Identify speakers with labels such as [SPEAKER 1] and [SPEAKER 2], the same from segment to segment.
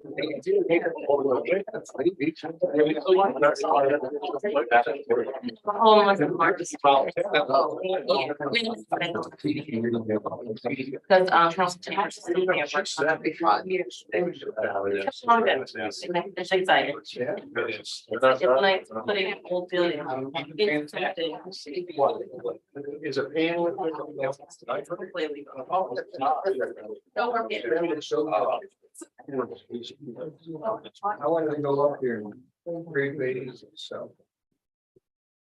[SPEAKER 1] Because council chambers is leaving at work on every 5 years. It's exciting. It's like putting an old building into something.
[SPEAKER 2] Is it paying with?
[SPEAKER 1] Don't work it.
[SPEAKER 2] I wanted to go up here and great ladies, so.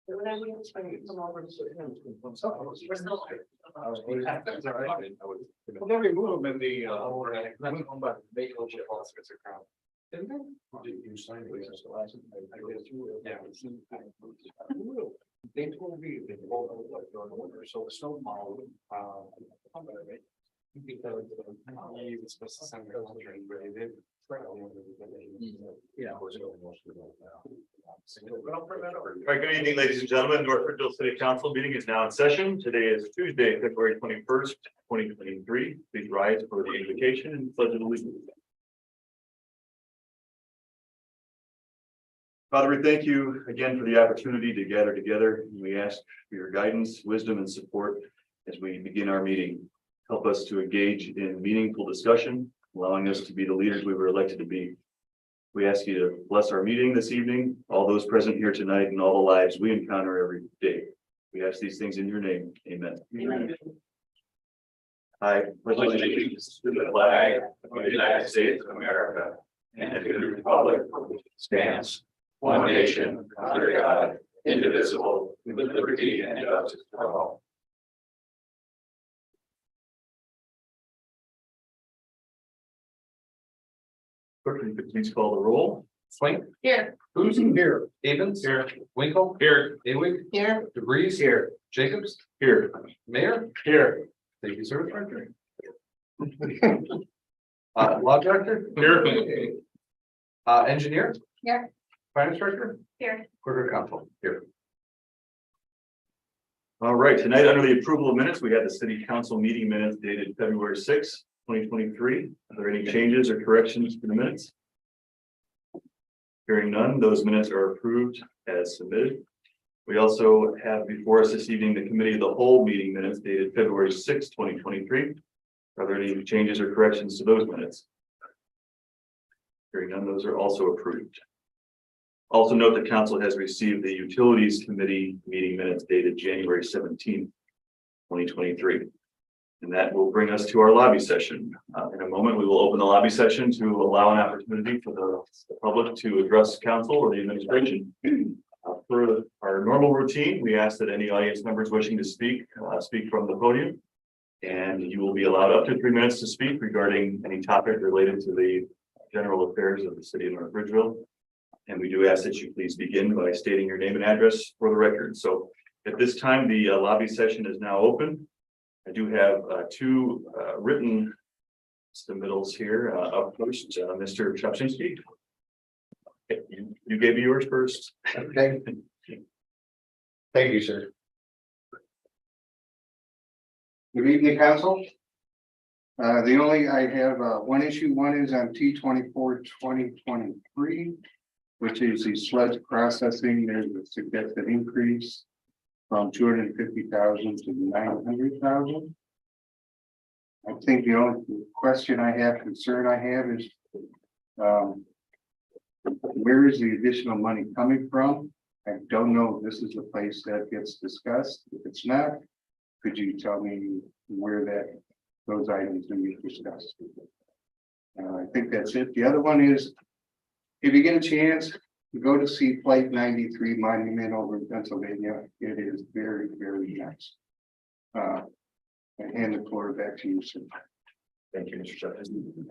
[SPEAKER 2] Well, then we move them in the, didn't they? You signed it as the last. Yeah. They told me they both like on order, so the snow plow, because he was supposed to send their children, but he didn't. Yeah.
[SPEAKER 3] All right, good evening, ladies and gentlemen. North Ridgeville City Council meeting is now in session. Today is Tuesday, February 21st, 2023. Please rise for the invocation and pledge of allegiance. Father, we thank you again for the opportunity to gather together. We ask for your guidance, wisdom, and support as we begin our meeting. Help us to engage in meaningful discussion, allowing us to be the leaders we were elected to be. We ask you to bless our meeting this evening, all those present here tonight, and all the lives we encounter every day. We ask these things in your name. Amen. Amen. I pledge allegiance to the flag of the United States of America and to the republic which stands one nation under God, indivisible, with liberty and justice for all. Clerk, you could please call the roll.
[SPEAKER 4] Swink.
[SPEAKER 1] Here.
[SPEAKER 4] Who's here? Evans.
[SPEAKER 3] Here.
[SPEAKER 4] Winkle.
[SPEAKER 3] Here.
[SPEAKER 4] Awig.
[SPEAKER 1] Here.
[SPEAKER 4] DeVries. Here. Jacobs.
[SPEAKER 3] Here.
[SPEAKER 4] Mayor.
[SPEAKER 3] Here.
[SPEAKER 4] Thank you, sir. Law director.
[SPEAKER 3] Here.
[SPEAKER 4] Engineer.
[SPEAKER 1] Here.
[SPEAKER 4] Finance director.
[SPEAKER 1] Here.
[SPEAKER 4] Quarter council. Here.
[SPEAKER 3] All right, tonight under the approval of minutes, we had the city council meeting minutes dated February 6th, 2023. Are there any changes or corrections to the minutes? Hearing none, those minutes are approved as submitted. We also have before us this evening the committee of the whole meeting minutes dated February 6th, 2023. Are there any changes or corrections to those minutes? Hearing none, those are also approved. Also note that council has received the utilities committee meeting minutes dated January 17th, 2023. And that will bring us to our lobby session. In a moment, we will open the lobby session to allow an opportunity for the public to address council or the administration. For our normal routine, we ask that any audience members wishing to speak from the podium. And you will be allowed up to 3 minutes to speak regarding any topic related to the general affairs of the city of North Ridgeville. And we do ask that you please begin by stating your name and address for the record. So at this time, the lobby session is now open. I do have two written submittals here. Up first, Mr. Chapczynski. You gave yours first.
[SPEAKER 2] Okay. Thank you, sir. Good evening, council. I have one issue. One is on T24-2023, which is the sludge processing. There's a suggested increase from 250,000 to 900,000. I think the only concern I have is where is the additional money coming from? I don't know if this is the place that gets discussed. If it's not, could you tell me where those items will be discussed? I think that's it. The other one is, if you get a chance, you go to see Flight 93 Monument over in Pennsylvania. It is very, very nice. I hand the floor back to you, sir.
[SPEAKER 3] Thank you, Mr. Chapczynski.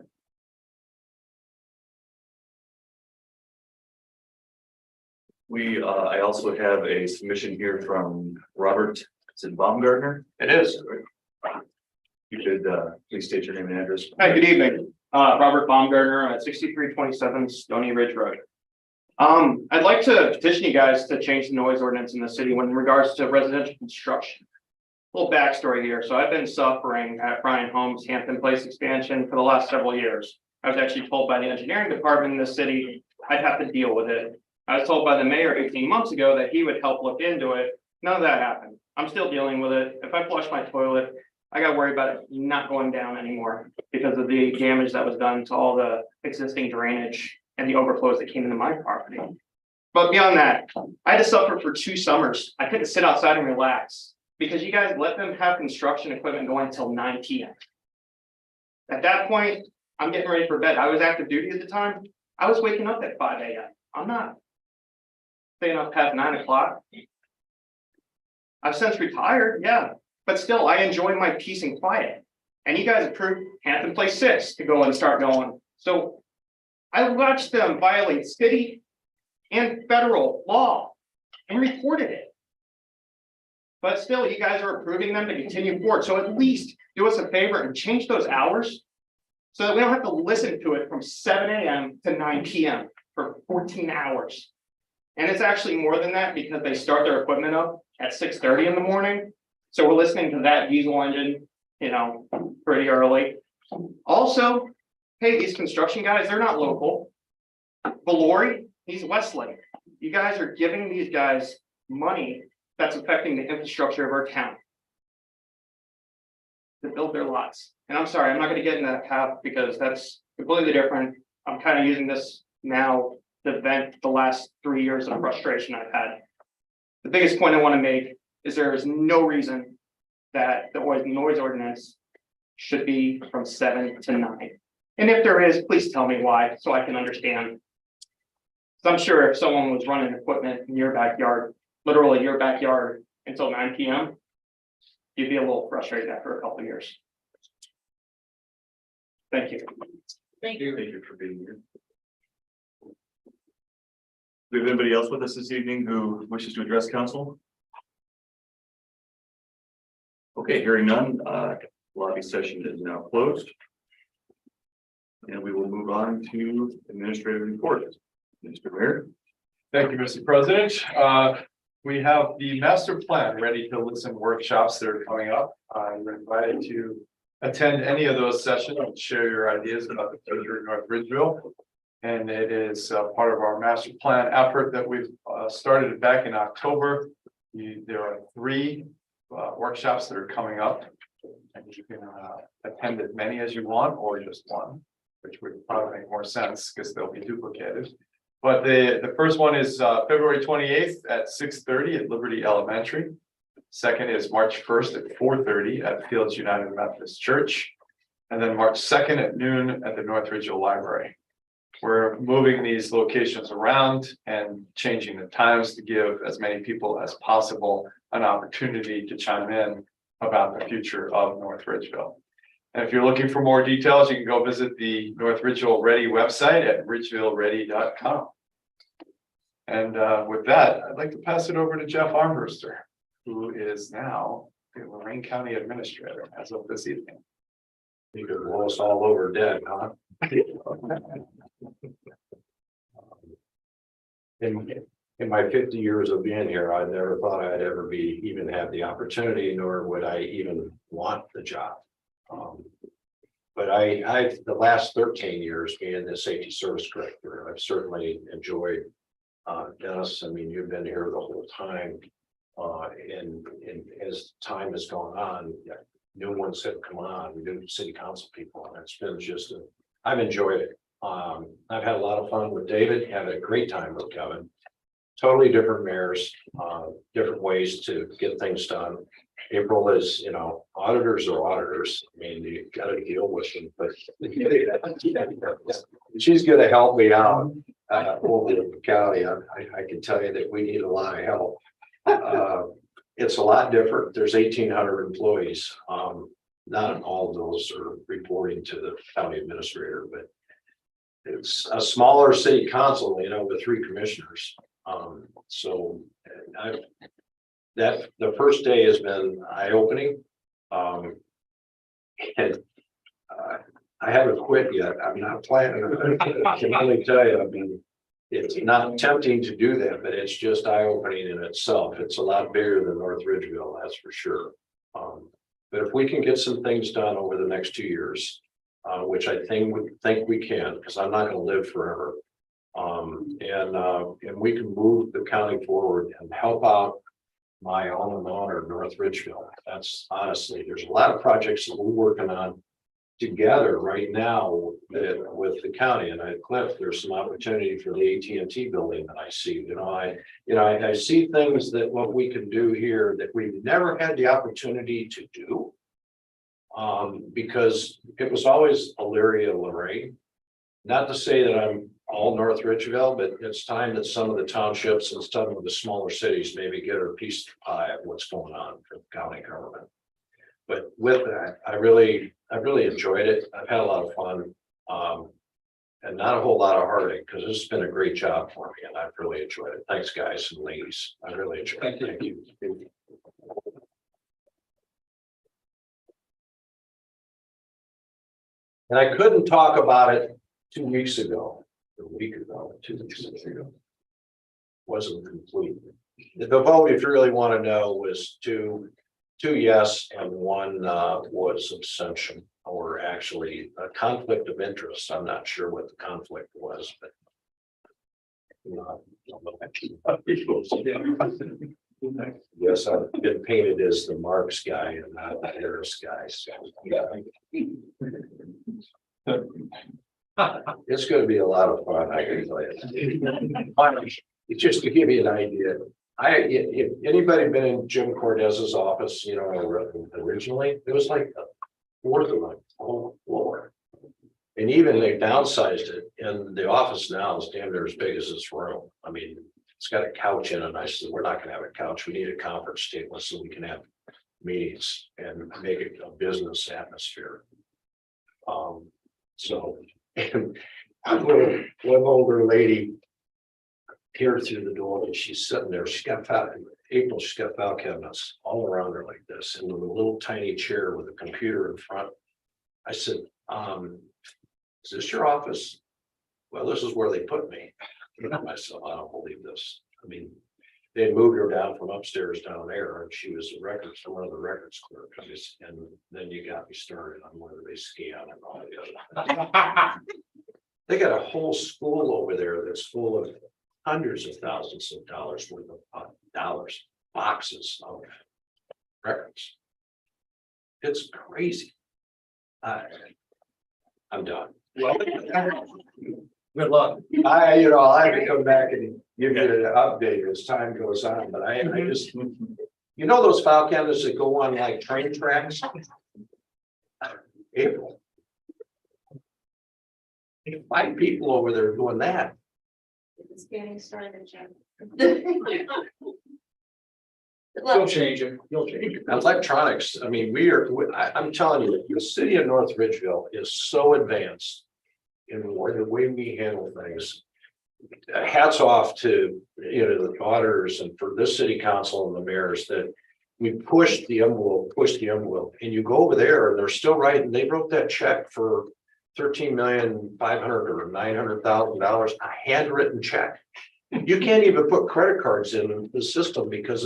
[SPEAKER 3] I also have a submission here from Robert. Is it Baumgartner?
[SPEAKER 5] It is.
[SPEAKER 3] You could please state your name and address.
[SPEAKER 5] Hi, good evening. Robert Baumgartner at 6327 Stony Ridge Road. I'd like to petition you guys to change the noise ordinance in the city when in regards to residential construction. A little backstory here. So I've been suffering at Bryan Homes Hampton Place expansion for the last several years. I was actually told by the engineering department in the city, I'd have to deal with it. I was told by the mayor 18 months ago that he would help look into it. None of that happened. I'm still dealing with it. If I flush my toilet, I got worried about it not going down anymore because of the damage that was done to all the existing drainage and the overflows that came into my property. But beyond that, I had to suffer for 2 summers. I couldn't sit outside and relax because you guys let them have construction equipment going until 9 p.m. At that point, I'm getting ready for bed. I was active duty at the time. I was waking up at 5 a.m. I'm not staying up past 9 o'clock. I've since retired, yeah, but still I enjoy my peace and quiet. And you guys approved Hampton Place 6 to go and start going. So I watched them violate city and federal law and reported it. But still, you guys are approving them to continue forward. So at least do us a favor and change those hours so that we don't have to listen to it from 7 a.m. to 9 p.m. for 14 hours. And it's actually more than that because they start their equipment up at 6:30 in the morning. So we're listening to that diesel engine, pretty early. Also, hey, these construction guys, they're not local. Valori, he's Westlake. You guys are giving these guys money that's affecting the infrastructure of our town to build their lots. And I'm sorry, I'm not going to get in that path because that's completely different. I'm kind of using this now to vent the last 3 years of frustration I've had. The biggest point I want to make is there is no reason that the noise ordinance should be from 7 to 9. And if there is, please tell me why, so I can understand. So I'm sure if someone was running equipment in your backyard, literally your backyard, until 9 p.m., you'd be a little frustrated after a couple of years. Thank you.
[SPEAKER 1] Thank you.
[SPEAKER 3] Thank you for being here. Do we have anybody else with us this evening who wishes to address council? Okay, hearing none, lobby session is now closed. And we will move on to administrative report. Mr. Mayor.
[SPEAKER 4] Thank you, Mr. President. We have the master plan ready to listen workshops that are coming up. You're invited to attend any of those sessions and share your ideas about the future of North Ridgeville. And it is part of our master plan effort that we've started back in October. There are 3 workshops that are coming up. And you can attend as many as you want or just one, which would probably make more sense because they'll be duplicated. But the first one is February 28th at 6:30 at Liberty Elementary. Second is March 1st at 4:30 at Fields United Methodist Church. And then March 2nd at noon at the North Ridgeville Library. We're moving these locations around and changing the times to give as many people as possible an opportunity to chime in about the future of North Ridgeville. And if you're looking for more details, you can go visit the North Ridgeville Ready website at ridgevilleready.com. And with that, I'd like to pass it over to Jeff Armbruster, who is now the Lorraine County Administrator as of this evening.
[SPEAKER 6] You could roll us all over dead, huh? In my 50 years of being here, I never thought I'd ever even have the opportunity, nor would I even want the job. But I've the last 13 years being the safety service director, I've certainly enjoyed Dennis. I mean, you've been here the whole time. And as time has gone on, new ones have come on, new city council people, and it's been just I've enjoyed it. I've had a lot of fun with David, had a great time with Kevin. Totally different mayors, different ways to get things done. April is, auditors are auditors. I mean, you got to deal with them, but she's going to help me out over the county. I can tell you that we need a lot of help. It's a lot different. There's 1,800 employees. Not all of those are reporting to the county administrator, but it's a smaller city council, with 3 commissioners. So the first day has been eye-opening. And I haven't quit yet. I'm not planning. I can only tell you, I mean, it's not tempting to do that, but it's just eye-opening in itself. It's a lot bigger than North Ridgeville, that's for sure. But if we can get some things done over the next 2 years, which I think we can, because I'm not gonna live forever. And we can move the county forward and help out my alma mater, North Ridgeville. That's honestly, there's a lot of projects that we're working on together right now with the county. And Cliff, there's some opportunity for the AT&T building that I see. I see things that what we can do here that we've never had the opportunity to do. Because it was always Elyria, Lorraine. Not to say that I'm all North Ridgeville, but it's time that some of the townships and some of the smaller cities maybe get a piece of the pie of what's going on for county government. But with that, I really enjoyed it. I've had a lot of fun. And not a whole lot of heartache, because this has been a great job for me and I've really enjoyed it. Thanks, guys and ladies. I really enjoyed it. Thank you. And I couldn't talk about it 2 weeks ago, a week ago, 2 weeks ago. Wasn't complete. The vote, if you really want to know, was two yes and one was abstention, or actually a conflict of interest. I'm not sure what the conflict was, but. Yes, I've been painted as the Marx guy and not the Harris guy. So, yeah. It's going to be a lot of fun. I can tell you. Just to give you an idea, if anybody been in Jim Cortez's office, originally, it was like a fourth of a whole floor. And even they downsized it, and the office now is damn near as big as this room. I mean, it's got a couch in it. I said, we're not going to have a couch. We need a conference table so we can have meetings and make it a business atmosphere. So, and one older lady peered through the door and she's sitting there. She's got file cabinets all around her like this, and with a little tiny chair with a computer in front. I said, is this your office? Well, this is where they put me. I said, I don't believe this. I mean, they had moved her down from upstairs down there, and she was one of the records clerks. And then you got me started on whether they scan and all the other. They got a whole school over there that's full of hundreds of thousands of dollars worth of boxes of records. It's crazy. I'm done.
[SPEAKER 4] Well, good luck.
[SPEAKER 6] I have to come back and give you an update as time goes on, but I just, those file cabinets that go on like train tracks? April. 5 people over there doing that.
[SPEAKER 1] It's getting started, Jim.
[SPEAKER 4] You'll change it. You'll change it.
[SPEAKER 6] Electronics, I mean, I'm telling you, the city of North Ridgeville is so advanced in the way we handle things. Hats off to, the auditors and for this city council and the mayors that we pushed the envelope, and you go over there and they're still writing. They wrote that check for $13,500,000 or $900,000, a handwritten check. You can't even put credit cards in the system because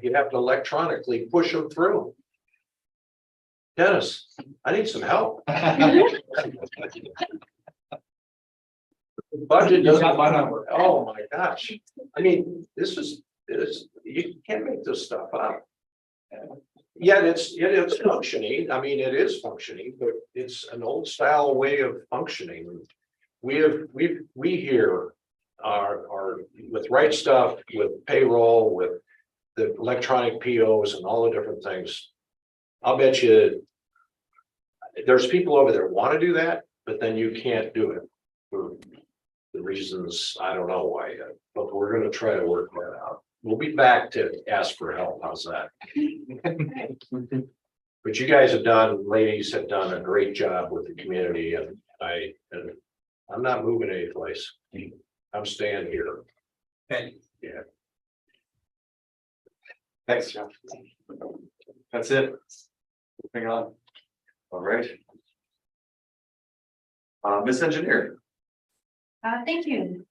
[SPEAKER 6] you have to electronically push them through. Dennis, I need some help. Budget doesn't.
[SPEAKER 4] got my number.
[SPEAKER 6] Oh my gosh. I mean, you can't make this stuff up. Yet it's functioning. I mean, it is functioning, but it's an old style way of functioning. We here are with Right Stuff, with payroll, with the electronic POs and all the different things. I'll bet you there's people over there want to do that, but then you can't do it for the reasons I don't know why yet, but we're going to try to work that out. We'll be back to ask for help. How's that? But you guys ladies have done a great job with the community, and I'm not moving any place. I'm staying here.
[SPEAKER 4] Hey.
[SPEAKER 6] Yeah.
[SPEAKER 4] Thanks, Jeff. That's it. Moving on.
[SPEAKER 3] All right. Miss Engineer.
[SPEAKER 7] Thank you,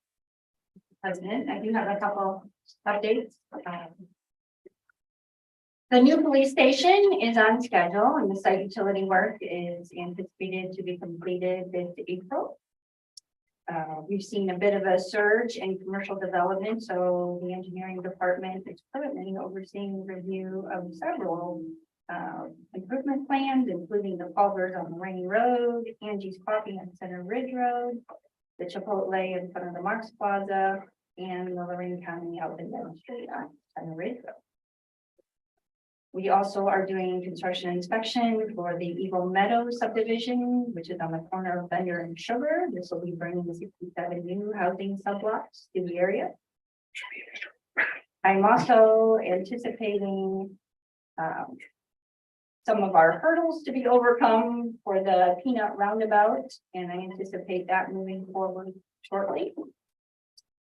[SPEAKER 7] President. I do have a couple updates. The new police station is on schedule and the site utility work is anticipated to be completed this April. We've seen a bit of a surge in commercial development, so the engineering department is currently overseeing review of several improvement plans, including the culvert on Rainy Road, Angie's Coffee on Center Ridge Road, the Chipotle in front of the Marks Plaza, and the Lorraine County out in Main Street on Center Ridge Road. We also are doing construction inspection for the Eagle Meadow subdivision, which is on the corner of Bender and Sugar. This will be bringing the 67 new housing subblocks to the area. I'm also anticipating some of our hurdles to be overcome for the Peanut Roundabout, and I anticipate that moving forward shortly.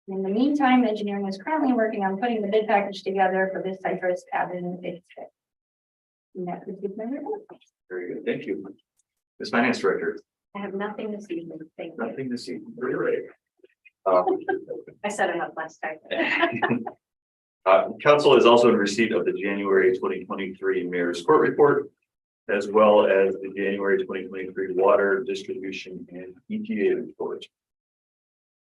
[SPEAKER 7] In the meantime, engineering is currently working on putting the bid package together for this Cypress Avenue bid fit. And that concludes my report.
[SPEAKER 3] Very good, thank you. Ms. Finance Director,
[SPEAKER 7] I have nothing this evening. Thank you.
[SPEAKER 3] nothing to see. Very right.
[SPEAKER 7] I set it up last time.
[SPEAKER 3] Council is also in receipt of the January 2023 Mayor's Court Report, as well as the January 2023 Water Distribution and ETA Report.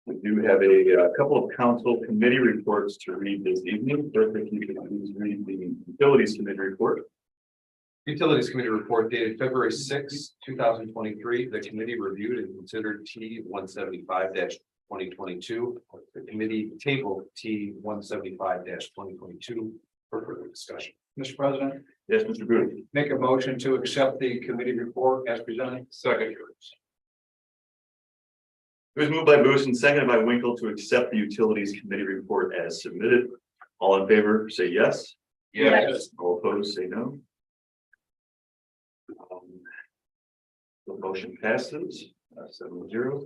[SPEAKER 3] We do have a couple of council committee reports to read this evening. First, if you could please read the Utilities Committee report.
[SPEAKER 4] Utilities Committee report dated February 6, 2023. The committee reviewed and considered T 175-2022. The committee tabled T 175-2022 for further discussion.
[SPEAKER 8] Mr. President,
[SPEAKER 3] Yes, Mr. Booth.
[SPEAKER 8] make a motion to accept the committee report as presented.
[SPEAKER 4] Second.
[SPEAKER 3] It was moved by Booth and seconded by Winkle to accept the Utilities Committee report as submitted. All in favor, say yes.
[SPEAKER 7] Yes.
[SPEAKER 3] All opposed, say no. The motion passes 7-0.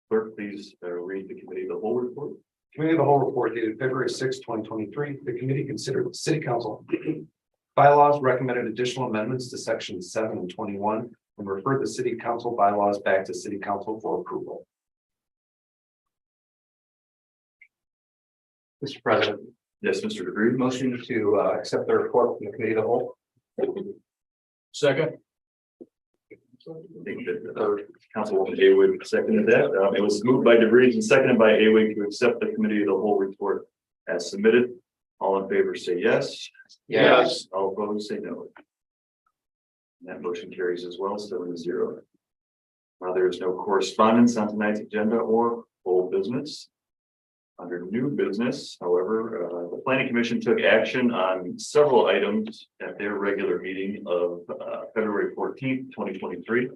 [SPEAKER 3] Clerk, please read the committee of the whole report.
[SPEAKER 6] Committee of the whole report dated February 6, 2023. The committee considered city council bylaws, recommended additional amendments to sections 7 and 21, and referred the city council bylaws back to city council for approval.
[SPEAKER 8] Mr. President,
[SPEAKER 3] Yes, Mr. DeVries.
[SPEAKER 8] motion to accept the report from the committee of the whole. Second.
[SPEAKER 3] I think that Councilwoman Haywood seconded that. It was moved by DeVries and seconded by Haywood to accept the committee of the whole report as submitted. All in favor, say yes.
[SPEAKER 8] Yes.
[SPEAKER 3] All opposed, say no. And that motion carries as well, 7-0. There is no correspondence on tonight's agenda or old business. Under new business, however, the Planning Commission took action on several items at their regular meeting of February 14th, 2023.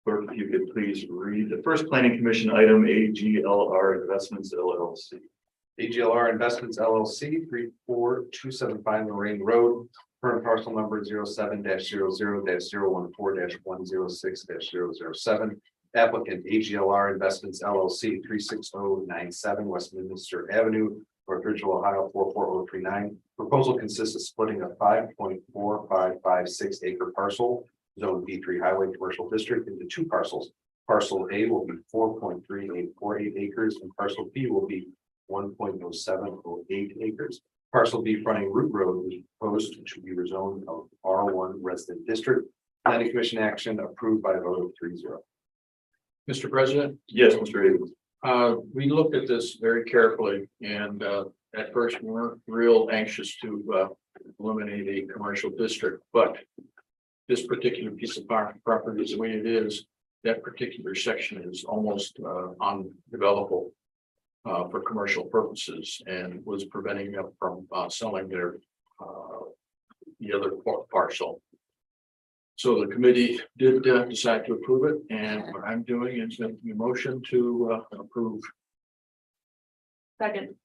[SPEAKER 3] Clerk, if you could please read the first Planning Commission item, AGLR Investments LLC.
[SPEAKER 6] AGLR Investments LLC, 34275 Lorraine Road, current parcel number 07-00-014-106-007. Applicant AGLR Investments LLC, 36097 Westminster Avenue, North Ridgeville, Ohio, 44039. Proposal consists of splitting a 5.4556 acre parcel, zone B3 Highway Commercial District, into two parcels. Parcel A will be 4.3848 acres and parcel B will be 1.0708 acres. Parcel B fronting Root Road is proposed to be rezoned of R1 resident district. Planning Commission action approved by a vote of 3-0.
[SPEAKER 8] Mr. President,
[SPEAKER 3] Yes, Mr. Haywood.
[SPEAKER 8] we looked at this very carefully and at first we weren't real anxious to eliminate a commercial district, but this particular piece of property is the way it is. That particular section is almost undevelopable for commercial purposes and was preventing them from selling their the other parcel. So the committee did decide to approve it, and what I'm doing is making a motion to approve.
[SPEAKER 7] Second.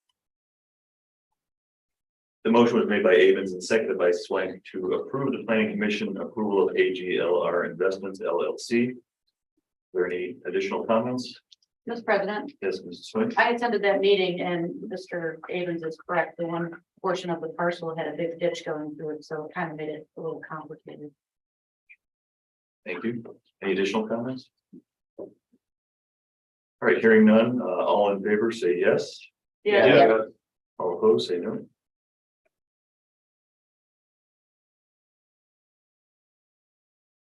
[SPEAKER 3] The motion was made by Avens and seconded by Swank to approve the Planning Commission approval of AGLR Investments LLC. Are there any additional comments?
[SPEAKER 1] Mr. President,
[SPEAKER 3] Yes, Mrs. Swank.
[SPEAKER 1] I attended that meeting and Mr. Avens is correct. The one portion of the parcel had a big ditch going through it, so it kind of made it a little complicated.
[SPEAKER 3] Thank you. Any additional comments? All right, hearing none, all in favor, say yes.
[SPEAKER 1] Yeah.
[SPEAKER 3] All opposed, say no.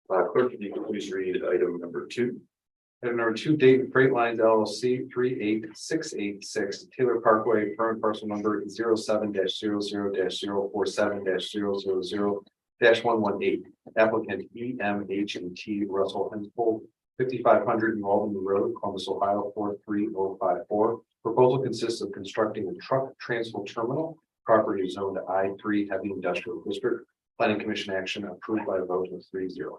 [SPEAKER 3] Clerk, if you could please read item number 2.
[SPEAKER 4] Item number 2, Dayton Freight Lines LLC 38686 Taylor Parkway, current parcel number 07-00-047-000-118. Applicant EMH&T Russell Hensel, 5500 New Albany Road, Columbus, Ohio 43054. Proposal consists of constructing a truck transfer terminal. Property zoned I3 Heavy Industrial District. Planning Commission action approved by a vote of 3-0.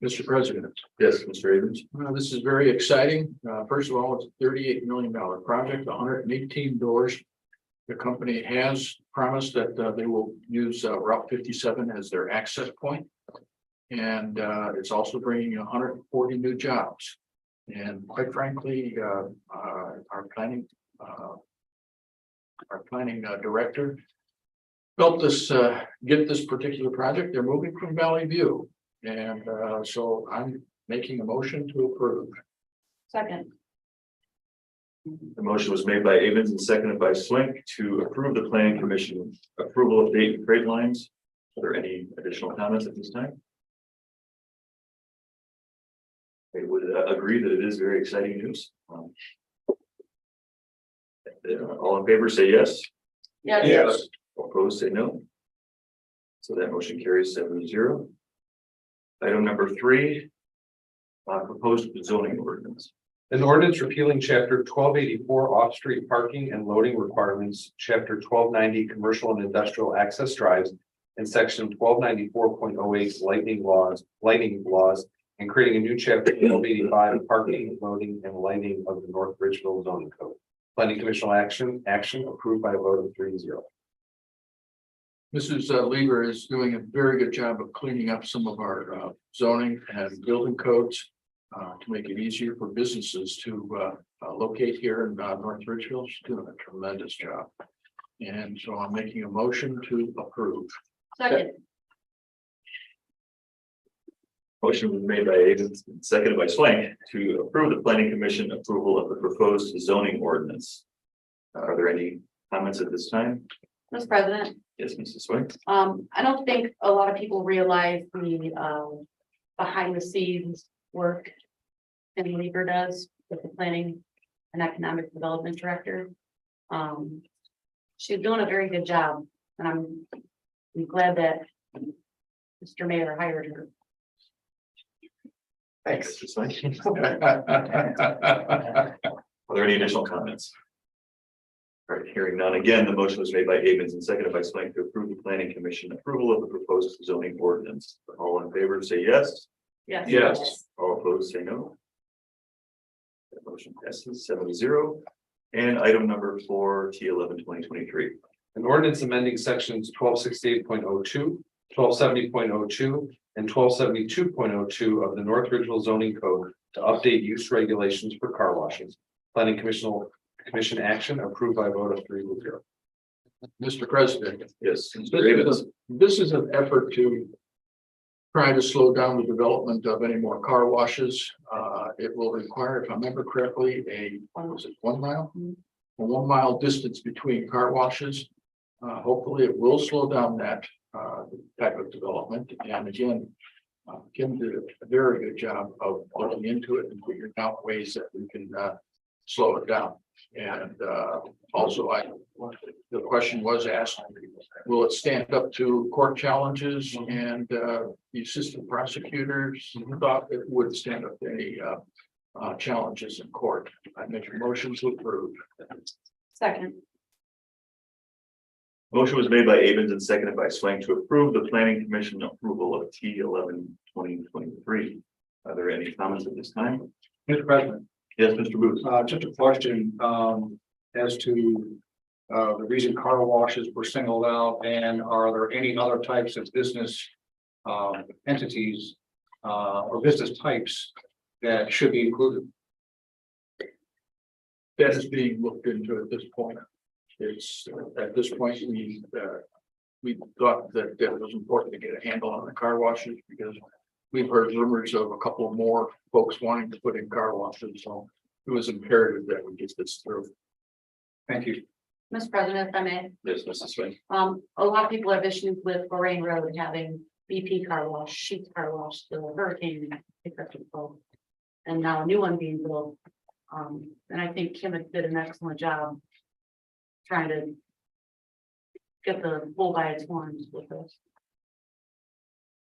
[SPEAKER 8] Mr. President,
[SPEAKER 3] Yes, Mr. Abrams.
[SPEAKER 8] this is very exciting. First of all, it's a $38 million project, 118 doors. The company has promised that they will use Route 57 as their access point. And it's also bringing 140 new jobs. And quite frankly, our planning director helped us get this particular project. They're moving from Valley View. And so I'm making a motion to approve.
[SPEAKER 1] Second,
[SPEAKER 3] The motion was made by Abrams and seconded by Swink to approve the planning commission approval of Dayton Freight Lines. Are there any additional comments at this time? I would agree that it is very exciting news. All in favor, say yes.
[SPEAKER 1] yes.
[SPEAKER 3] Opposed, say no. So that motion carries 7-0. Item number 3. Proposed zoning ordinance.
[SPEAKER 4] An ordinance repealing chapter 1284 off-street parking and loading requirements, chapter 1290 commercial and industrial access drives, and section 1294.08 lighting laws, and creating a new chapter 1285 parking, loading, and lighting of the North Ridgeville zoning code. Planning Commission action approved by a vote of 3-0.
[SPEAKER 8] Mrs. Lever is doing a very good job of cleaning up some of our zoning and building codes to make it easier for businesses to locate here in North Ridgeville. She's doing a tremendous job. And so I'm making a motion to approve.
[SPEAKER 1] Second,
[SPEAKER 3] Motion was made by Abrams and seconded by Swank to approve the planning commission approval of the proposed zoning ordinance. Are there any comments at this time?
[SPEAKER 1] Mr. President,
[SPEAKER 3] Yes, Mrs. Swank.
[SPEAKER 1] I don't think a lot of people realize the behind the scenes work Tim Lever does with the planning and economic development director. She's doing a very good job, and I'm glad that Mr. Mayor hired her.
[SPEAKER 3] Thanks. Mrs. Swank. Are there any additional comments? All right, hearing none. Again, the motion was made by Abrams and seconded by Swank to approve the planning commission approval of the proposed zoning ordinance. All in favor, say yes.
[SPEAKER 1] Yes.
[SPEAKER 8] Yes.
[SPEAKER 3] All opposed, say no. That motion passes 7-0. And item number 4, T11-2023.
[SPEAKER 4] An ordinance amending sections 1268.02, 1270.02, and 1272.02 of the North Ridgeville zoning code to update use regulations for car washes. Planning Commission action approved by a vote of 3-0.
[SPEAKER 8] Mr. President,
[SPEAKER 3] Yes, Mr. Abrams.
[SPEAKER 8] this is an effort to try to slow down the development of any more car washes. It will require, if I remember correctly, a 1 mile? A 1 mile distance between car washes. Hopefully it will slow down that type of development. And again, Kim did a very good job of looking into it and figuring out ways that we can slow it down. And also, the question was asked, will it stand up to court challenges? And the assistant prosecutors thought it would stand up to any challenges in court. I make a motion to approve.
[SPEAKER 1] Second,
[SPEAKER 3] Motion was made by Abrams and seconded by Swank to approve the planning commission approval of T11-2023. Are there any comments at this time?
[SPEAKER 9] Mr. President,
[SPEAKER 3] Yes, Mr. Booth.
[SPEAKER 9] just a question, as to, the reason car washes were singled out, and are there any other types of business, entities, or business types that should be included?
[SPEAKER 8] That is being looked into at this point. It's at this point, we thought that it was important to get a handle on the car washes because we've heard rumors of a couple more folks wanting to put in car washes, so it was imperative that we get this through.
[SPEAKER 9] Thank you.
[SPEAKER 1] Mr. President, if I may,
[SPEAKER 3] Yes, Mrs. Swank.
[SPEAKER 1] a lot of people have issues with Lorraine Road having BP car wash, Sheets car wash, the Hurricane pickup people. And now a new one being built. And I think Kim did an excellent job trying to get the bull by its horns with this.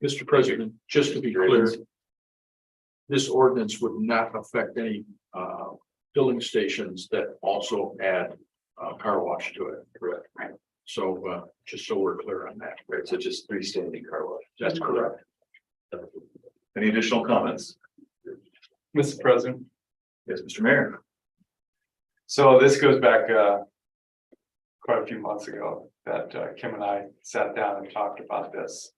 [SPEAKER 8] Mr. President, just to be clear, this ordinance would not affect any filling stations that also add car wash to it, correct?
[SPEAKER 1] Right.
[SPEAKER 8] So just so we're clear on that.
[SPEAKER 3] Right, so just freestanding car wash.
[SPEAKER 8] That's correct.
[SPEAKER 3] Any additional comments?
[SPEAKER 4] Mr. President.
[SPEAKER 3] Yes, Mr. Mayor.
[SPEAKER 4] So this goes back quite a few months ago that Kim and I sat down and talked about this.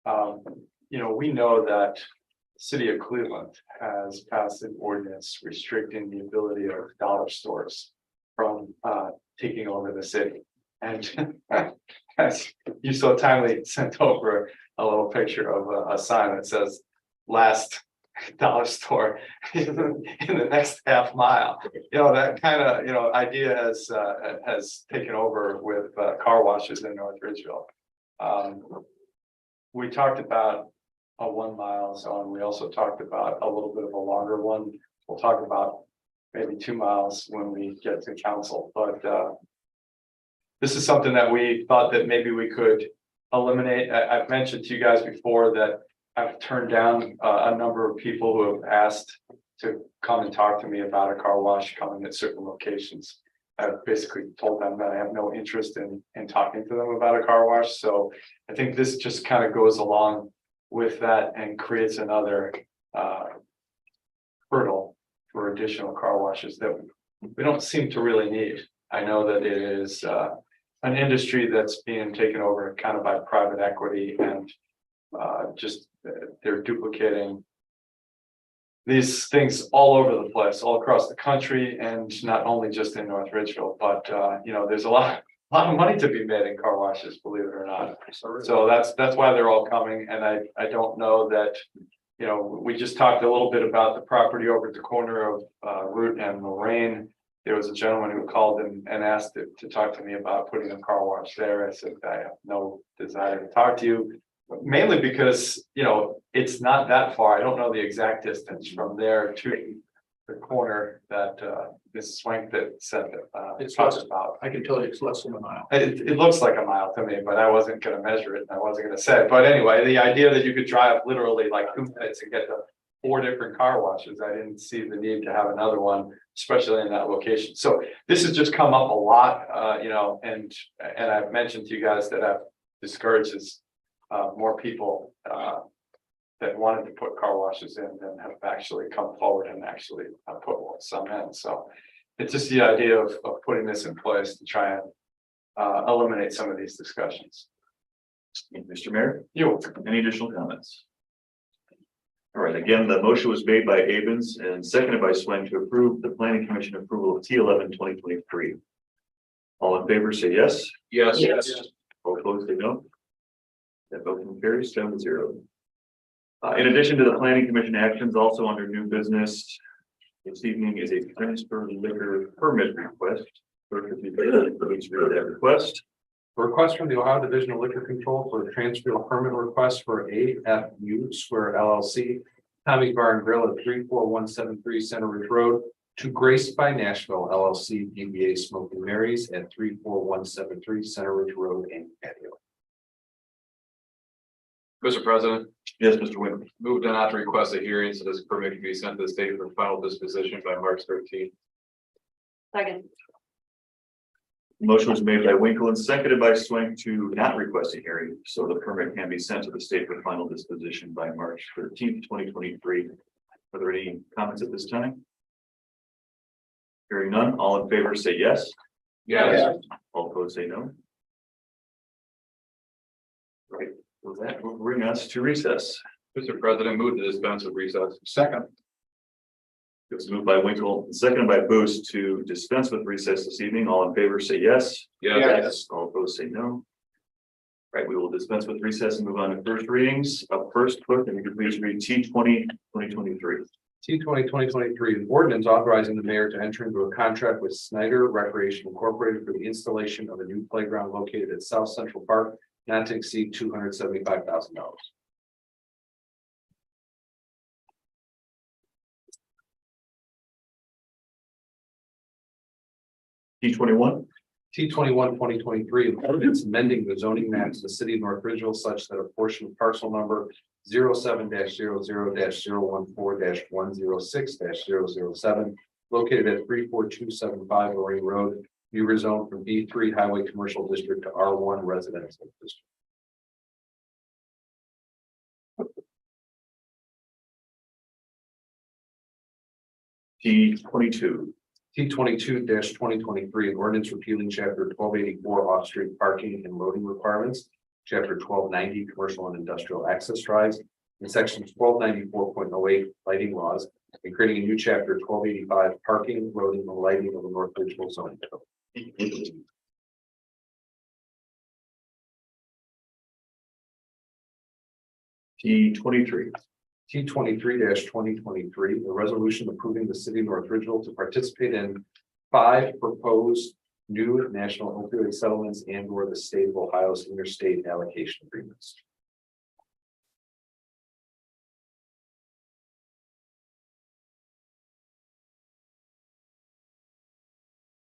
[SPEAKER 4] You know, we know that the city of Cleveland has passed an ordinance restricting the ability of dollar stores from taking over the city. And as you so timely sent over a little picture of a sign that says last dollar store in the next half mile. You know, that kind of, you know, idea has taken over with car washes in North Ridgeville. We talked about a 1 mile zone. We also talked about a little bit of a longer one. We'll talk about maybe 2 miles when we get to council, but this is something that we thought that maybe we could eliminate. I've mentioned to you guys before that I've turned down a number of people who have asked to come and talk to me about a car wash coming at certain locations. I've basically told them that I have no interest in talking to them about a car wash. So I think this just kind of goes along with that and creates another hurdle for additional car washes that we don't seem to really need. I know that it is an industry that's being taken over kind of by private equity and just they're duplicating these things all over the place, all across the country, and not only just in North Ridgeville, but you know, there's a lot of money to be made in car washes, believe it or not. So that's why they're all coming, and I don't know that, you know, we just talked a little bit about the property over at the corner of Route and Lorraine. There was a gentleman who called and asked to talk to me about putting a car wash there. I said, I have no desire to talk to you. Mainly because, you know, it's not that far. I don't know the exact distance from there to the corner that Ms. Swank that said that
[SPEAKER 8] It's
[SPEAKER 4] talked
[SPEAKER 8] less-
[SPEAKER 4] about.
[SPEAKER 8] I can tell you it's less than a mile.
[SPEAKER 4] It looks like a mile to me, but I wasn't gonna measure it and I wasn't gonna say it. But anyway, the idea that you could drive literally like 2 minutes and get to 4 different car washes, I didn't see the need to have another one, especially in that location. So this has just come up a lot, you know, and I've mentioned to you guys that I've discouraged more people that wanted to put car washes in than have actually come forward and actually put some in. So it's just the idea of putting this in place to try and eliminate some of these discussions.
[SPEAKER 3] Mr. Mayor,
[SPEAKER 4] You,
[SPEAKER 3] any additional comments? All right, again, the motion was made by Avens and seconded by Swank to approve the planning commission approval of T11-2023. All in favor, say yes.
[SPEAKER 8] Yes.
[SPEAKER 3] All opposed, say no. That motion carries 7-0. In addition to the planning commission actions, also under new business, this evening is a transfer liquor permit request. Clerk, if you could please read that request.
[SPEAKER 6] A request from the Ohio Division of Liquor Control for a transfer of permit request for AFU Square LLC, Tommy's Bar and Grill at 34173 Center Ridge Road, to Grace by Nashville LLC, DBA Smoking Mary's at 34173 Center Ridge Road in patio.
[SPEAKER 10] Mr. President,
[SPEAKER 3] Yes, Mr. Winter.
[SPEAKER 10] move to not to request a hearing so this permit can be sent to the state for final disposition by March 13th.
[SPEAKER 1] Second,
[SPEAKER 3] Motion was made by Winkle and seconded by Swank to not request a hearing, so the permit can be sent to the state for final disposition by March 13th, 2023. Are there any comments at this time? Hearing none, all in favor say yes.
[SPEAKER 10] Yes.
[SPEAKER 3] All opposed say no. Right, well, that will bring us to recess.
[SPEAKER 10] Mr. President, move to dispense with recess.
[SPEAKER 9] Second.
[SPEAKER 3] It was moved by Winkle, seconded by Boost to dispense with recess this evening. All in favor say yes.
[SPEAKER 10] Yes.
[SPEAKER 3] All opposed say no. Right, we will dispense with recess and move on to first readings. Up first, clerk, and you can please read T20-2023.
[SPEAKER 6] T20-2023, an ordinance authorizing the mayor to enter into a contract with Snyder Recreation Incorporated for the installation of a new playground located at South Central Park, not to exceed $275,000.
[SPEAKER 3] T21,
[SPEAKER 6] T21-2023, an ordinance amending the zoning maps of the city of North Ridgeville such that a portion of parcel number 07-00-014-106-007 located at 34275 Lorraine Road be rezoned from B3 Highway Commercial District to R1 Residential District.
[SPEAKER 3] T22,
[SPEAKER 6] T22-2023, an ordinance repealing chapter 1284 off-street parking and loading requirements, chapter 1290 commercial and industrial access drives, and section 1294.08 lighting laws, and creating a new chapter 1285 parking, loading, and lighting of the North Ridgeville zoning code.
[SPEAKER 3] T23,
[SPEAKER 6] T23-2023, a resolution approving the city of North Ridgeville to participate in 5 proposed new national opioid settlements and or the state of Ohio's interstate allocation agreements.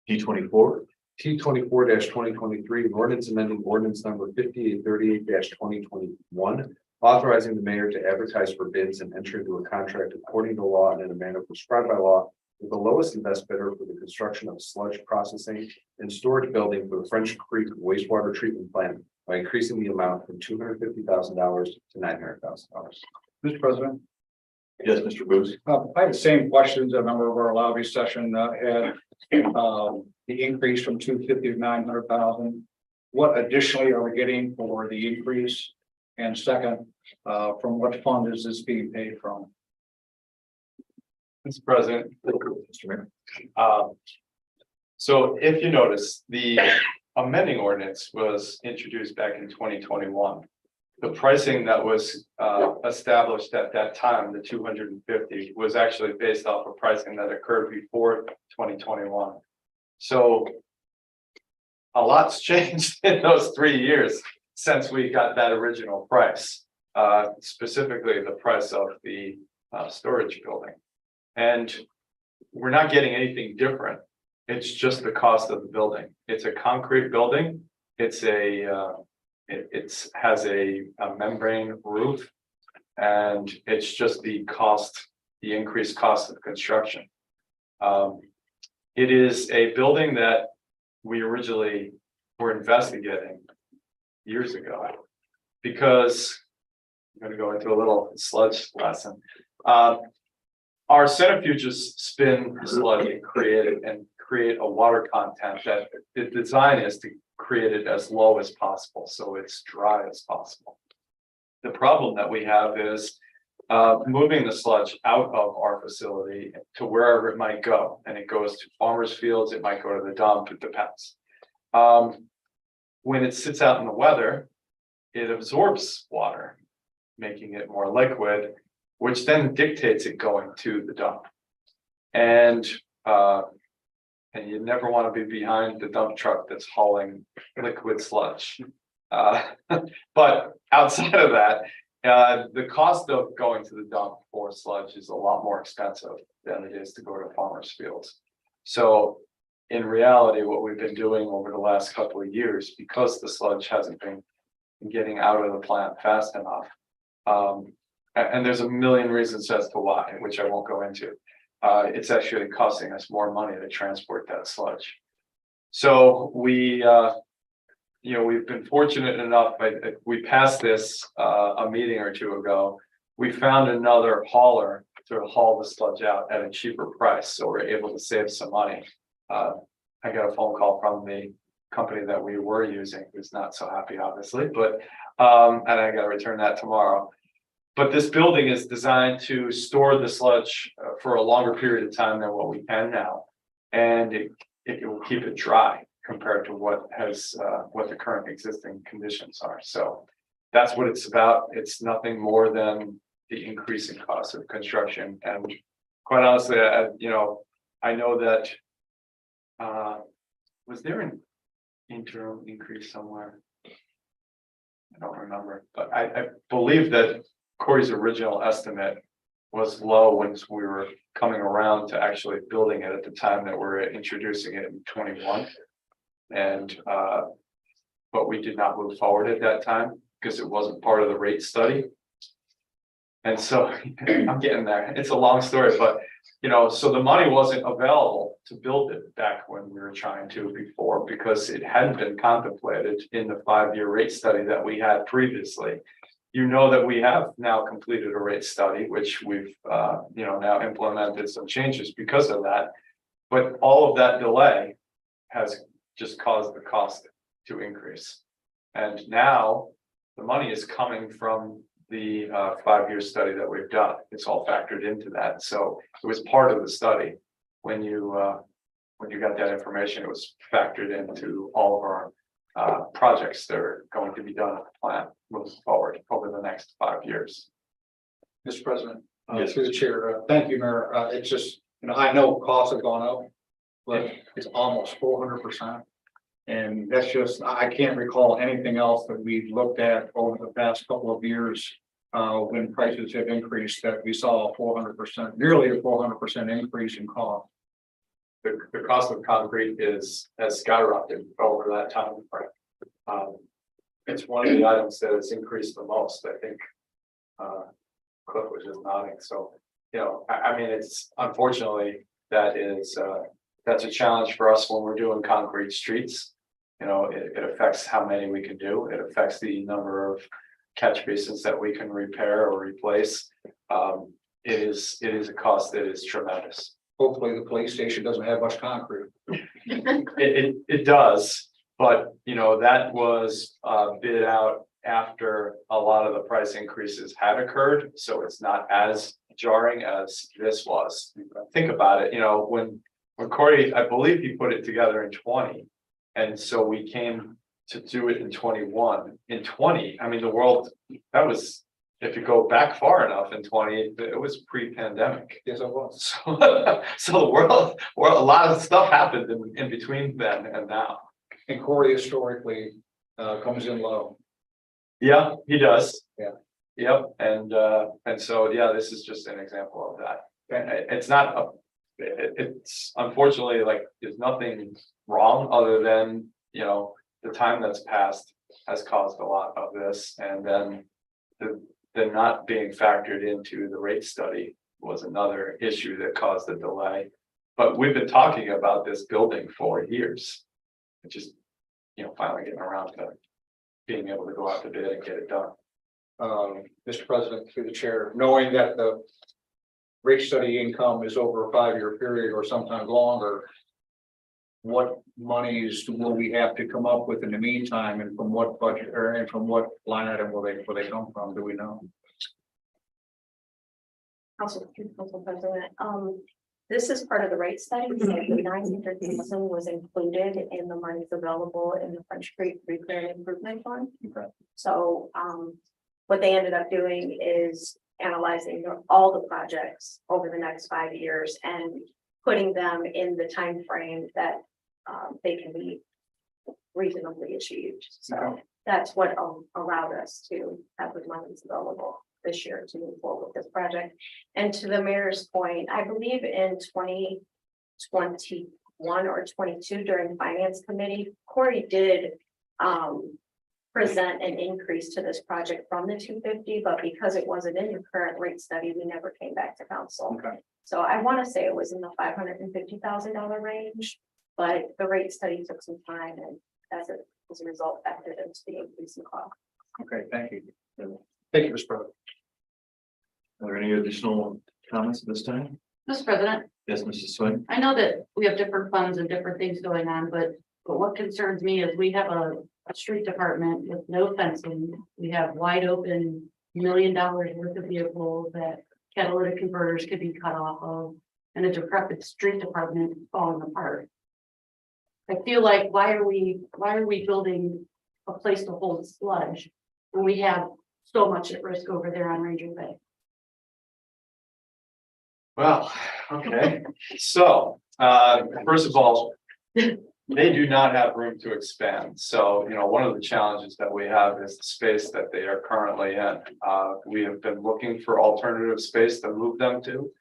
[SPEAKER 3] T24,
[SPEAKER 6] T24-2023, an ordinance amending ordinance number 5838-2021, authorizing the mayor to advertise for bids and enter into a contract according to law and in a manner prescribed by law with the lowest and best bidder for the construction of sludge processing and storage building for the French Creek wastewater treatment plant by increasing the amount from $250,000 to $900,000.
[SPEAKER 9] Mr. President,
[SPEAKER 3] yes, Mr. Booth.
[SPEAKER 9] I have the same questions a member of our lobby session had. The increase from 250 to 900,000. What additionally are we getting for the increase? And second, from what fund is this being paid from?
[SPEAKER 4] Mr. President,
[SPEAKER 3] Mr. Mayor.
[SPEAKER 4] so if you notice, the amending ordinance was introduced back in 2021. The pricing that was established at that time, the 250, was actually based off of pricing that occurred before 2021. So a lot's changed in those 3 years since we got that original price, specifically the price of the storage building. And we're not getting anything different. It's just the cost of the building. It's a concrete building. It's it has a membrane roof, and it's just the increased cost of construction. It is a building that we originally were investigating years ago, because I'm going to go into a little sludge lesson. Our centrifuges spin sludge and create a water content that the design is to create it as low as possible, so it's dry as possible. The problem that we have is moving the sludge out of our facility to wherever it might go, and it goes to farmers' fields, it might go to the dump, it depends. When it sits out in the weather, it absorbs water, making it more liquid, which then dictates it going to the dump. And you never want to be behind the dump truck that's hauling liquid sludge. But outside of that, the cost of going to the dump for sludge is a lot more expensive than it is to go to farmers' fields. So in reality, what we've been doing over the last couple of years, because the sludge hasn't been getting out of the plant fast enough, and there's a million reasons as to why, which I won't go into. It's actually costing us more money to transport that sludge. So we've been fortunate enough, we passed this a meeting or two ago. We found another hauler to haul the sludge out at a cheaper price, so we're able to save some money. I got a phone call from the company that we were using, who's not so happy, obviously, but and I got to return that tomorrow. But this building is designed to store the sludge for a longer period of time than what we can now, and it will keep it dry compared to what the current existing conditions are. So that's what it's about. It's nothing more than the increasing cost of construction. And quite honestly, I know that was there an interim increase somewhere? I don't remember, but I believe that Corey's original estimate was low once we were coming around to actually building it at the time that we're introducing it in 21. And but we did not move forward at that time because it wasn't part of the rate study. And so I'm getting there. It's a long story, but so the money wasn't available to build it back when we were trying to before, because it hadn't been contemplated in the 5-year rate study that we had previously. That we have now completed a rate study, which we've now implemented some changes because of that. But all of that delay has just caused the cost to increase. And now the money is coming from the 5-year study that we've done. It's all factored into that. So it was part of the study. When you got that information, it was factored into all of our projects that are going to be done on the plan moving forward over the next 5 years.
[SPEAKER 9] Mr. President,
[SPEAKER 3] Yes.
[SPEAKER 9] through the chair, thank you, Mayor. It's just, I know costs have gone up, but it's almost 400%. And that's just, I can't recall anything else that we've looked at over the past couple of years. When prices have increased, that we saw a 400%, nearly a 400% increase in cost.
[SPEAKER 4] The cost of concrete has skyrocketed over that time frame. It's one of the items that has increased the most, I think. Cliff was just nodding, so, I mean, it's unfortunately, that's a challenge for us when we're doing concrete streets. It affects how many we can do, it affects the number of catch basins that we can repair or replace. It is a cost that is tremendous.
[SPEAKER 9] Hopefully the police station doesn't have much concrete.
[SPEAKER 4] It does, but that was bid out after a lot of the price increases had occurred, so it's not as jarring as this was. Think about it, when Corey, I believe he put it together in 20, and so we came to do it in 21. In 20, I mean, the world, that was, if you go back far enough in 20, it was pre-pandemic.
[SPEAKER 9] Yes, it was.
[SPEAKER 4] So the world, a lot of stuff happened in between then and now.
[SPEAKER 9] And Corey historically comes in low.
[SPEAKER 4] Yeah, he does.
[SPEAKER 9] Yeah.
[SPEAKER 4] Yep, and so, yeah, this is just an example of that. It's not it's unfortunately, like, there's nothing wrong other than, the time that's passed has caused a lot of this, and then the not being factored into the rate study was another issue that caused the delay. But we've been talking about this building for years. It's just, finally getting around to being able to go out to bid and get it done.
[SPEAKER 9] Mr. President, through the chair, knowing that the rate study income is over a 5-year period or sometimes longer, what monies will we have to come up with in the meantime, and from what budget and from what line item will they come from? Do we know?
[SPEAKER 11] Council President, this is part of the rate study, so the 900,000 was included in the monies available in the French Creek Repair and Improvement Fund.
[SPEAKER 9] Okay.
[SPEAKER 11] So, what they ended up doing is analyzing all the projects over the next 5 years and putting them in the time frame that they can be reasonably achieved. So that's what allowed us to have the monies available this year to move forward with this project. And to the mayor's point, I believe in 2021 or 22 during the finance committee, Corey did present an increase to this project from the 250, but because it wasn't in the current rate study, we never came back to council.
[SPEAKER 9] Okay.
[SPEAKER 11] So I want to say it was in the $550,000 range, but the rate study took some time, and as a result, factored into the increase in cost.
[SPEAKER 9] Okay, thank you. Thank you, Mr. President.
[SPEAKER 3] Are there any additional comments at this time?
[SPEAKER 1] Mr. President,
[SPEAKER 3] Yes, Mrs. Swing.
[SPEAKER 1] I know that we have different funds and different things going on, but what concerns me is we have a street department with no fencing. We have wide open $1 million worth of vehicles that catalytic converters could be cut off of, and a decrepit street department falling apart. I feel like why are we building a place to hold sludge when we have so much at risk over there on Ranger Bay?
[SPEAKER 4] Well, okay, so, first of all, they do not have room to expand. So, one of the challenges that we have is the space that they are currently in. We have been looking for alternative space to move them to.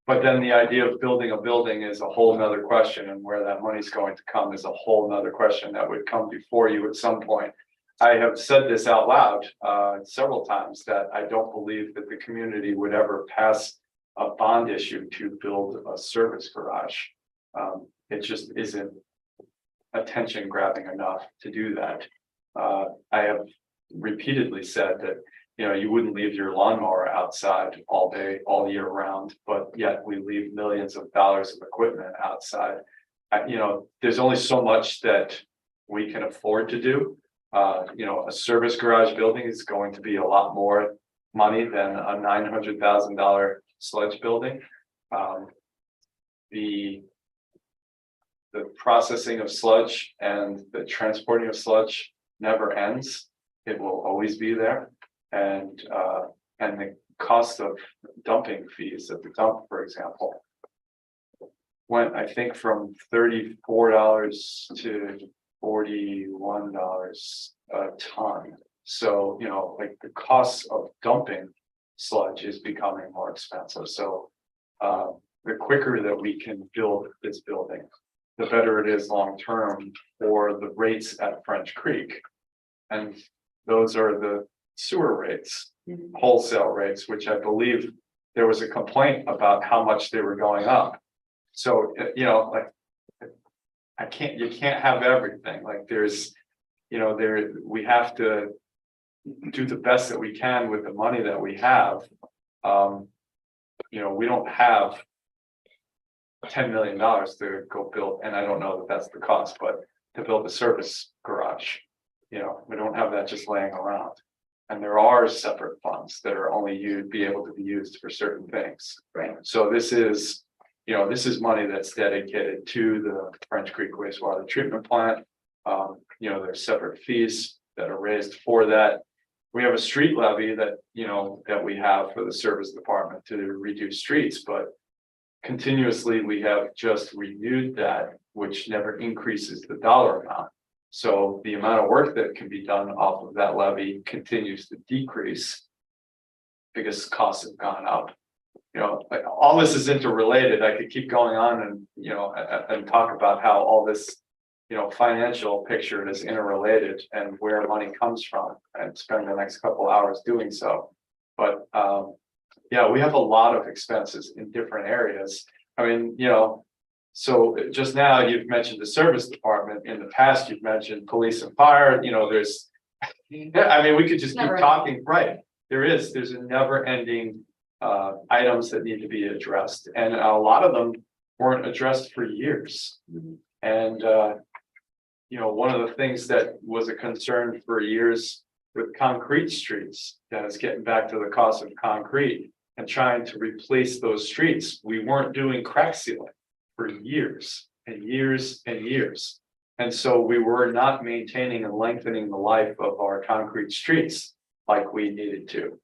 [SPEAKER 4] But then the idea of building a building is a whole nother question, and where that money's going to come is a whole nother question that would come before you at some point. I have said this out loud several times, that I don't believe that the community would ever pass a bond issue to build a service garage. It just isn't attention grabbing enough to do that. I have repeatedly said that, you wouldn't leave your lawnmower outside all day, all year round, but yet we leave millions of dollars of equipment outside. There's only so much that we can afford to do. A service garage building is going to be a lot more money than a $900,000 sludge building. The processing of sludge and the transporting of sludge never ends. It will always be there. And the cost of dumping fees at the dump, for example, went, I think, from $34 to $41 a ton. So, like the cost of dumping sludge is becoming more expensive. So the quicker that we can build this building, the better it is long-term for the rates at French Creek. And those are the sewer rates, wholesale rates, which I believe there was a complaint about how much they were going up. So, you can't have everything. Like we have to do the best that we can with the money that we have. We don't have $10 million to go build, and I don't know that that's the cost, but to build a service garage, we don't have that just laying around. And there are separate funds that are only be able to be used for certain things.
[SPEAKER 11] Right.
[SPEAKER 4] So this is money that's dedicated to the French Creek wastewater treatment plant. There's separate fees that are raised for that. We have a street levy that, that we have for the service department to reduce streets, but continuously we have just renewed that, which never increases the dollar amount. So the amount of work that can be done off of that levy continues to decrease because costs have gone up. All this is interrelated. I could keep going on and talk about how all this, financial picture is interrelated and where money comes from, and spend the next couple hours doing so. But we have a lot of expenses in different areas. So just now you've mentioned the service department. In the past, you've mentioned police and fire. There's, we could just keep talking, right? There's a never ending items that need to be addressed. And a lot of them weren't addressed for years. And, one of the things that was a concern for years with concrete streets, that is getting back to the cost of concrete and trying to replace those streets. We weren't doing crack sealing for years and years and years. And so we were not maintaining and lengthening the life of our concrete streets like we needed to.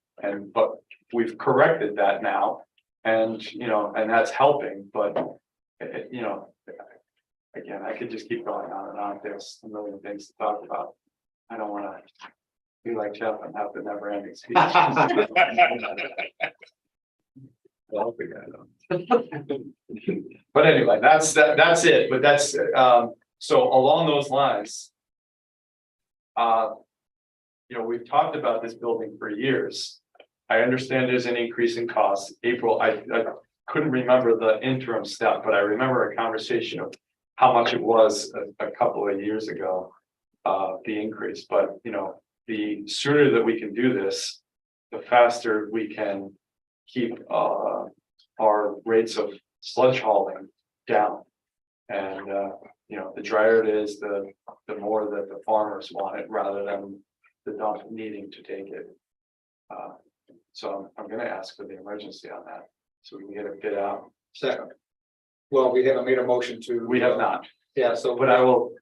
[SPEAKER 4] But we've corrected that now, and and that's helping. But again, I could just keep going on and on. There's a million things to talk about. I don't want to be like Jeff and have the never-ending speech. But anyway, that's it. But that's so along those lines. We've talked about this building for years. I understand there's an increase in costs. April, I couldn't remember the interim step, but I remember a conversation of how much it was a couple of years ago, the increase. But the sooner that we can do this, the faster we can keep our rates of sludge hauling down. And the drier it is, the more that the farmers want it, rather than the dump needing to take it. So I'm going to ask for the emergency on that, so we can get a bid out.
[SPEAKER 9] Second. Well, we haven't made a motion to.
[SPEAKER 4] We have not,
[SPEAKER 9] Yeah, so
[SPEAKER 4] but I will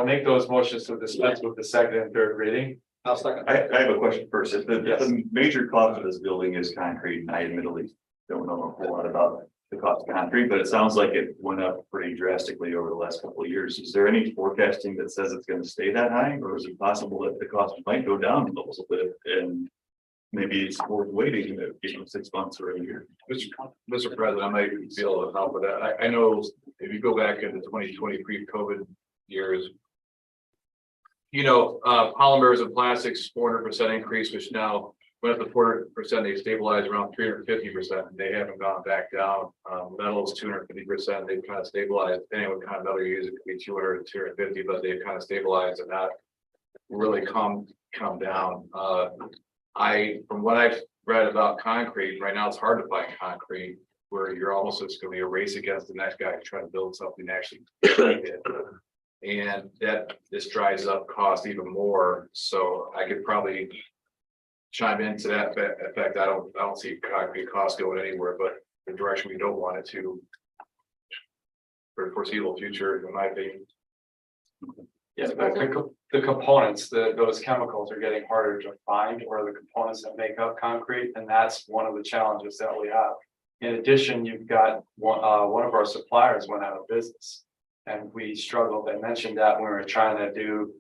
[SPEAKER 4] make those motions to dispense with the second and third reading.
[SPEAKER 9] I'll second.
[SPEAKER 3] I have a question first. If
[SPEAKER 4] Yes.
[SPEAKER 3] the major cost of this building is concrete, and I admittedly don't know a whole lot about the cost of concrete, but it sounds like it went up pretty drastically over the last couple of years. Is there any forecasting that says it's gonna stay that high, or is it possible that the cost might go down a little bit and maybe it's worth waiting, 6 months or a year?
[SPEAKER 10] Mr. President, I might be able to help with that. I know if you go back into 2020 pre-COVID years. Polymers and plastics, 400% increase, which now went up to 400%, they stabilized around 350%. They haven't gone back down. Metals, 250%, they've kind of stabilized. Depending on what kind of metal you use, it could be 200, 250, but they've kind of stabilized and not really come down. From what I've read about concrete, right now it's hard to find concrete where you're almost just gonna be a race against the next guy trying to build something actually. And that this drives up cost even more, so I could probably chime into that effect. I don't see concrete costs going anywhere, but the direction we don't want it to for the foreseeable future, in my opinion.
[SPEAKER 4] Yeah, the components, those chemicals are getting harder to find, or the components that make up concrete, and that's one of the challenges that we have. In addition, you've got one of our suppliers went out of business. And we struggled. I mentioned that when we were trying to do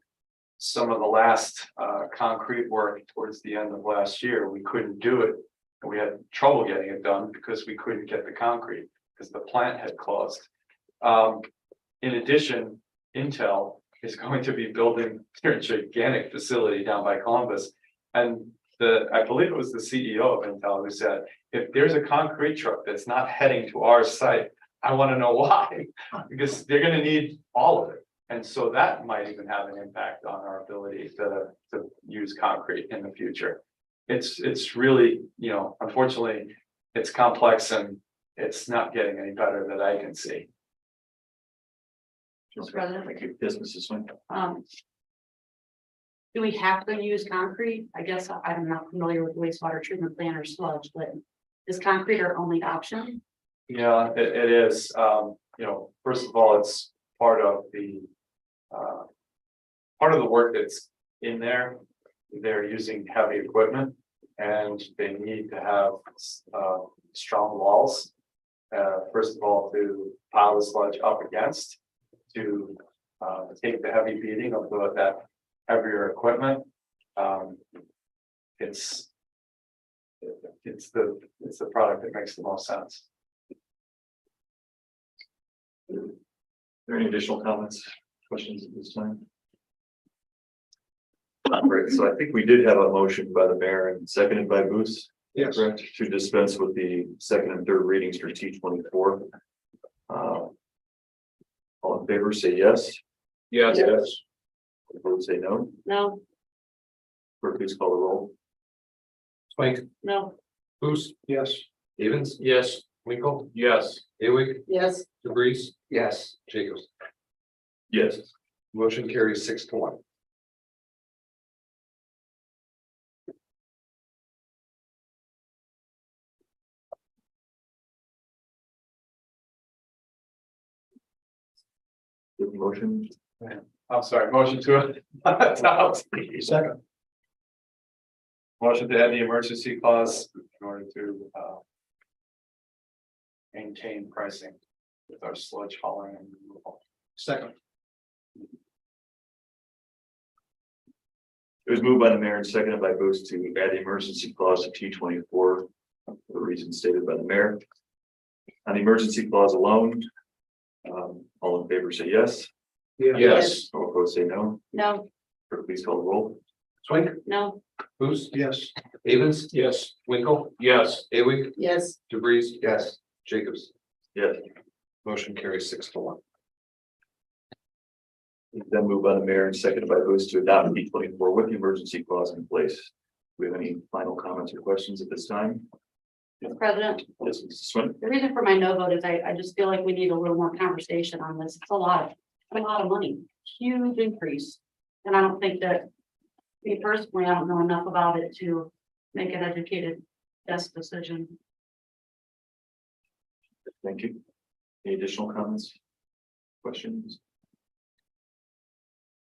[SPEAKER 4] some of the last concrete work towards the end of last year, we couldn't do it. And we had trouble getting it done because we couldn't get the concrete because the plant had closed. In addition, Intel is going to be building a gigantic facility down by Columbus. And I believe it was the CEO of Intel who said, if there's a concrete truck that's not heading to our site, I want to know why, because they're going to need all of it. And so that might even have an impact on our ability to use concrete in the future. It's really, unfortunately, it's complex and it's not getting any better that I can see.
[SPEAKER 1] Mr. President?
[SPEAKER 3] Thank you. Yes, Mrs. Swing.
[SPEAKER 1] Do we have to use concrete? I guess I'm not familiar with wastewater treatment plant or sludge, but is concrete our only option?
[SPEAKER 4] Yeah, it is. First of all, it's part of the work that's in there. They're using heavy equipment and they need to have strong walls. First of all, to pile the sludge up against, to take the heavy beating of that heavier equipment. It's the product that makes the most sense.
[SPEAKER 3] Are there any additional comments, questions at this time? Great, so I think we did have a motion by the mayor and seconded by Booth.
[SPEAKER 9] Yes.
[SPEAKER 3] Correct, to dispense with the second and third readings for T24. All in favor, say yes.
[SPEAKER 10] Yes.
[SPEAKER 3] Opposed, say no.
[SPEAKER 1] No,
[SPEAKER 3] Clerk, please call the roll.
[SPEAKER 6] Swink,
[SPEAKER 1] no,
[SPEAKER 9] Booth, yes.
[SPEAKER 6] Stevens,
[SPEAKER 8] Yes.
[SPEAKER 6] Winkle,
[SPEAKER 10] Yes.
[SPEAKER 6] Haywick,
[SPEAKER 1] yes,
[SPEAKER 6] DeVries. Yes. Jacobs.
[SPEAKER 3] Yes.
[SPEAKER 6] Motion carries 6-1.
[SPEAKER 3] Good motion.
[SPEAKER 4] I'm sorry, motion to adopt.
[SPEAKER 9] Second.
[SPEAKER 4] Motion to add the emergency clause in order to maintain pricing with our sludge hauling and removal.
[SPEAKER 9] Second.
[SPEAKER 3] It was moved by the mayor and seconded by Booth to add the emergency clause to T24 for the reasons stated by the mayor. On the emergency clause alone, all in favor say yes.
[SPEAKER 10] Yes.
[SPEAKER 3] All opposed say no.
[SPEAKER 1] no,
[SPEAKER 3] Clerk, please call the roll.
[SPEAKER 6] Swink,
[SPEAKER 1] no,
[SPEAKER 6] Booth,
[SPEAKER 9] Yes.
[SPEAKER 6] Stevens,
[SPEAKER 8] Yes.
[SPEAKER 6] Winkle,
[SPEAKER 10] Yes.
[SPEAKER 6] Haywick,
[SPEAKER 1] yes,
[SPEAKER 6] DeVries. Yes. Jacobs.
[SPEAKER 3] Yes.
[SPEAKER 6] Motion carries 6-1.
[SPEAKER 3] Then moved by the mayor and seconded by Booth to adopt T24 with the emergency clause in place. Do we have any final comments or questions at this time?
[SPEAKER 1] Mr. President.
[SPEAKER 3] Yes, Mrs. Swin.
[SPEAKER 1] The reason for my no vote is I just feel like we need a little more conversation on this. It's a lot of money, huge increase. And I don't think that, me personally, I don't know enough about it to make an educated best decision.
[SPEAKER 3] Thank you. Any additional comments? Questions?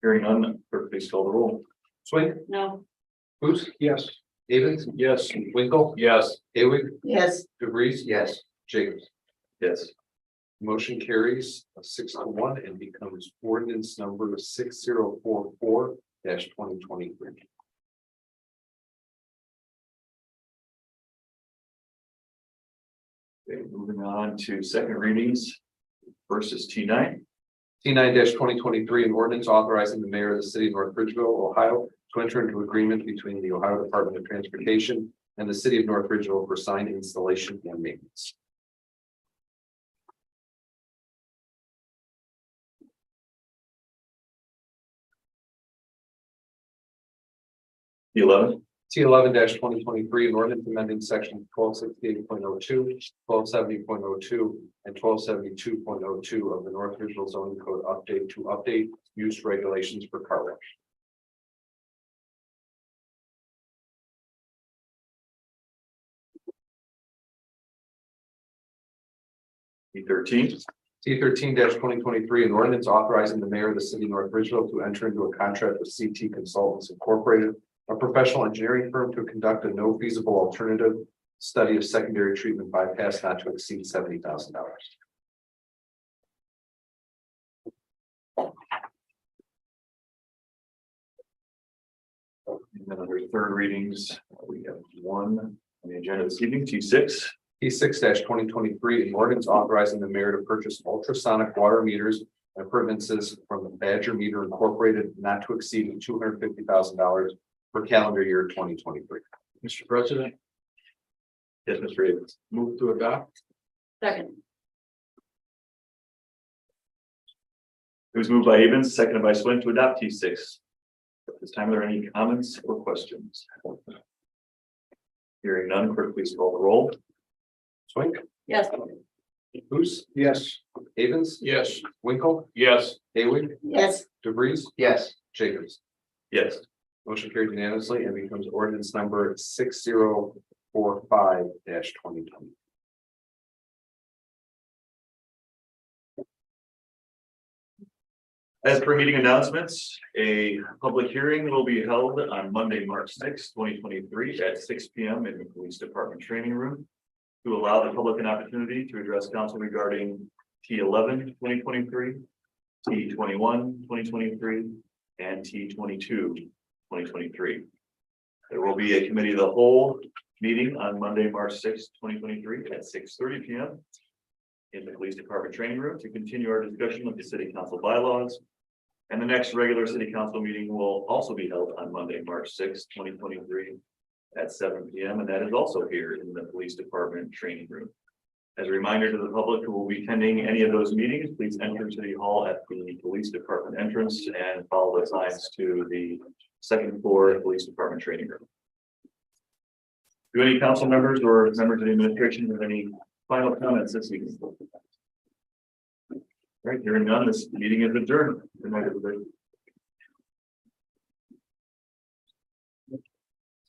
[SPEAKER 3] Hearing none, clerk, please call the roll.
[SPEAKER 6] Swink,
[SPEAKER 1] No,
[SPEAKER 6] Booth,
[SPEAKER 9] Yes.
[SPEAKER 6] Stevens,
[SPEAKER 8] Yes.
[SPEAKER 6] Winkle,
[SPEAKER 10] Yes.
[SPEAKER 6] Haywick,
[SPEAKER 1] yes,
[SPEAKER 6] DeVries. Yes. Jacobs.
[SPEAKER 3] Yes.
[SPEAKER 10] Motion carries 6-1 and becomes ordinance number 6044-2023.
[SPEAKER 3] Okay, moving on to second readings. First is T9.
[SPEAKER 10] T9 2023, an ordinance authorizing the mayor of the city of North Ridgeville, Ohio, to enter into agreement between the Ohio Department of Transportation and the city of North Ridgeville for sign installation and maintenance.
[SPEAKER 3] T11.
[SPEAKER 10] T11 2023, an ordinance amending section 1268.02, 1270.02, and 1272.02 of the North Ridgeville zoning code to update use regulations for car wash.
[SPEAKER 3] T13.
[SPEAKER 10] T13 2023, an ordinance authorizing the mayor of the city of North Ridgeville to enter into a contract with CT Consultants Incorporated, a professional engineering firm, to conduct a no feasible alternative study of secondary treatment bypass not to exceed $70,000.
[SPEAKER 3] And then under third readings, we have one on the agenda this evening, T6.
[SPEAKER 10] T6 2023, an ordinance authorizing the mayor to purchase ultrasonic water meters and appurtenances from the Badger Meter Incorporated not to exceed $250,000 for calendar year 2023.
[SPEAKER 8] Mr. President,
[SPEAKER 3] Yes, Mr. Davis.
[SPEAKER 8] move to adopt.
[SPEAKER 1] Second.
[SPEAKER 3] It was moved by Avens, seconded by Swin to adopt T6. At this time, are there any comments or questions? Hearing none, clerk, please call the roll.
[SPEAKER 10] Swink,
[SPEAKER 1] Yes.
[SPEAKER 10] Booth,
[SPEAKER 9] Yes.
[SPEAKER 10] Havens,
[SPEAKER 8] Yes.
[SPEAKER 10] Winkle, Yes. Haywood,
[SPEAKER 1] Yes.
[SPEAKER 10] DeVries,
[SPEAKER 2] Yes.
[SPEAKER 10] Jacobs.
[SPEAKER 3] Yes.
[SPEAKER 10] Motion carried unanimously and becomes ordinance number 6045-2020.
[SPEAKER 3] As per meeting announcements, a public hearing will be held on Monday, March 6, 2023 at 6 p.m. in the Police Department Training Room to allow the public an opportunity to address council regarding T11, 2023, T21, 2023, and T22, 2023. There will be a committee of the whole meeting on Monday, March 6, 2023 at 6:30 p.m. in the Police Department Training Room to continue our discussion of the city council bylaws. And the next regular city council meeting will also be held on Monday, March 6, 2023 at 7 p.m. And that is also here in the Police Department Training Room. As a reminder to the public who will be attending any of those meetings, please enter City Hall at the Police Department entrance and follow the signs to the second floor Police Department Training Room. Do any council members or members of the administration have any final comments this evening? All right, hearing none, this meeting is adjourned. Good night, everybody.